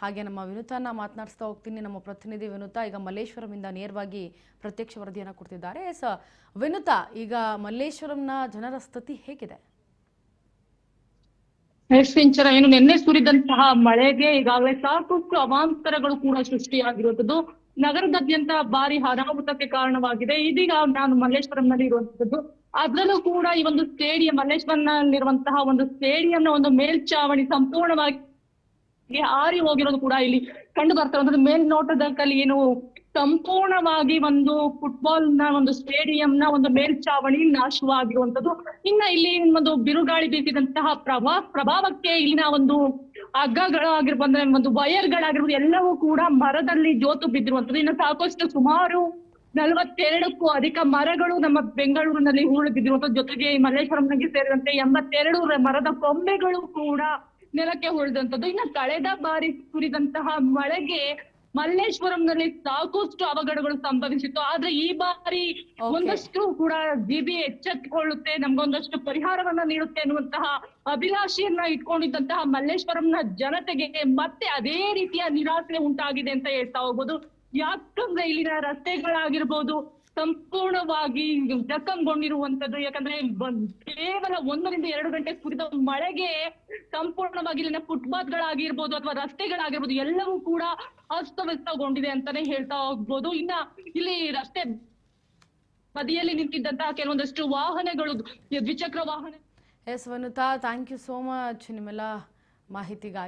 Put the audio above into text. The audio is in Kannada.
ಹಾಗೆ ನಮ್ಮ ವಿನುತಾನ ಮಾತನಾಡಿಸ್ತಾ ಹೋಗ್ತೀನಿ. ನಮ್ಮ ಪ್ರತಿನಿಧಿ ವಿನುತಾ ಈಗ ಮಲ್ಲೇಶ್ವರಂನಿಂದ ನೇರವಾಗಿ ಪ್ರತ್ಯಕ್ಷ ವರದಿಯನ್ನು ಕೊಡ್ತಿದ್ದಾರೆ. ವಿನುತಾ, ಈಗ ಮಲ್ಲೇಶ್ವರಂನ ಜನರ ಸ್ಥಿತಿ ಹೇಗಿದೆ? ಶ್ರೀಂಚರ ಏನು ನಿನ್ನೆ ಸುರಿದಂತಹ ಮಳೆಗೆ ಈಗಾಗಲೇ ಸಾಕಷ್ಟು ಅವಾಂತರಗಳು ಕೂಡ ಸೃಷ್ಟಿಯಾಗಿರುವಂತದ್ದು. ನಗರದಾದ್ಯಂತ ಭಾರಿ ಅನಾಹುತಕ್ಕೆ ಕಾರಣವಾಗಿದೆ. ಇದೀಗ ನಾನು ಮಲ್ಲೇಶ್ವರಂನಲ್ಲಿ ಇರುವಂತದ್ದು. ಅದರಲ್ಲೂ ಕೂಡ ಈ ಒಂದು ಸ್ಟೇಡಿಯಂ, ಮಲ್ಲೇಶ್ವರಂನಲ್ಲಿರುವಂತಹ ಒಂದು ಸ್ಟೇಡಿಯಂನ ಒಂದು ಮೇಲ್ಚಾವಣಿ ಸಂಪೂರ್ಣವಾಗಿ ಹಾರಿ ಹೋಗಿರೋದು ಕೂಡ ಇಲ್ಲಿ ಕಂಡು ಬರ್ತಾ ಇರುವಂತದ್ದು. ಮೇಲ್ನೋಟದಲ್ಲಿ ಏನು ಸಂಪೂರ್ಣವಾಗಿ ಒಂದು ಫುಟ್ಬಾಲ್ ನ ಒಂದು ಸ್ಟೇಡಿಯಂನ ಒಂದು ಮೇಲ್ಚಾವಣಿ ನಾಶವಾಗಿರುವಂತದ್ದು. ಇನ್ನ ಇಲ್ಲಿ ಒಂದು ಬಿರುಗಾಳಿ ಬೀಸಿದಂತಹ ಪ್ರಭಾವಕ್ಕೆ ಇಲ್ಲಿನ ಒಂದು ಹಗ್ಗಗಳಾಗಿರ್ಬೋದು, ಒಂದು ವೈರ್ಗಳಾಗಿರ್ಬೋದು ಎಲ್ಲವೂ ಕೂಡ ಮರದಲ್ಲಿ ಜೋತು ಬಿದ್ದಿರುವಂತದ್ದು. ಇನ್ನು ಸಾಕಷ್ಟು ಸುಮಾರು 42ಕ್ಕೂ ಅಧಿಕ ಮರಗಳು ನಮ್ಮ ಬೆಂಗಳೂರಿನಲ್ಲಿ ಹೂಳು ಬಿದ್ದಿರುವಂತದ್ದು. ಜೊತೆಗೆ ಮಲ್ಲೇಶ್ವರಂಗೆ ಸೇರಿದಂತೆ 82 ಮರದ ಕೊಂಬೆಗಳು ಕೂಡ ನೆಲಕ್ಕೆ ಉಳಿದಂತದ್ದು. ಇನ್ನು ಕಳೆದ ಬಾರಿ ಸುರಿದಂತಹ ಮಳೆಗೆ ಮಲ್ಲೇಶ್ವರಂನಲ್ಲಿ ಸಾಕಷ್ಟು ಅವಘಡಗಳು ಸಂಭವಿಸಿತ್ತು. ಆದ್ರೆ ಈ ಬಾರಿ ಒಂದಷ್ಟು ಕೂಡ ಜಿಬಿ ಎಚ್ಚೆತ್ತುಕೊಳ್ಳುತ್ತೆ, ನಮ್ಗೊಂದಷ್ಟು ಪರಿಹಾರವನ್ನ ನೀಡುತ್ತೆ ಅನ್ನುವಂತಹ ಅಭಿಲಾಷೆಯನ್ನ ಇಟ್ಕೊಂಡಿದ್ದಂತಹ ಮಲ್ಲೇಶ್ವರಂನ ಜನತೆಗೆ ಮತ್ತೆ ಅದೇ ರೀತಿಯ ನಿರಾಸೆ ಉಂಟಾಗಿದೆ ಅಂತ ಹೇಳ್ತಾ ಹೋಗ್ಬೋದು. ಯಾಕಂದ್ರೆ ಇಲ್ಲಿನ ರಸ್ತೆಗಳಾಗಿರ್ಬೋದು ಸಂಪೂರ್ಣವಾಗಿ ಜಖಂಗೊಂಡಿರುವಂತದ್ದು. ಯಾಕಂದ್ರೆ ಕೇವಲ 1 ರಿಂದ 2 ಗಂಟೆ ಸುರಿದ ಮಳೆಗೆ ಸಂಪೂರ್ಣವಾಗಿ ಇಲ್ಲಿನ ಫುಟ್ಪಾತ್ಗಳಾಗಿರ್ಬೋದು ಅಥವಾ ರಸ್ತೆಗಳಾಗಿರ್ಬೋದು ಎಲ್ಲವೂ ಕೂಡ ಅಸ್ತವ್ಯಸ್ತಗೊಂಡಿದೆ ಅಂತಾನೆ ಹೇಳ್ತಾ ಹೋಗ್ಬೋದು. ಇನ್ನ ಇಲ್ಲಿ ರಸ್ತೆ ಬದಿಯಲ್ಲಿ ನಿಂತಿದ್ದಂತಹ ಕೆಲವೊಂದಷ್ಟು ವಾಹನಗಳು, ದ್ವಿಚಕ್ರ ವಾಹನ. Yes Vinutha, thank you so much ನಿಮ್ಮೆಲ್ಲ ಮಾಹಿತಿಗಾಗಿ.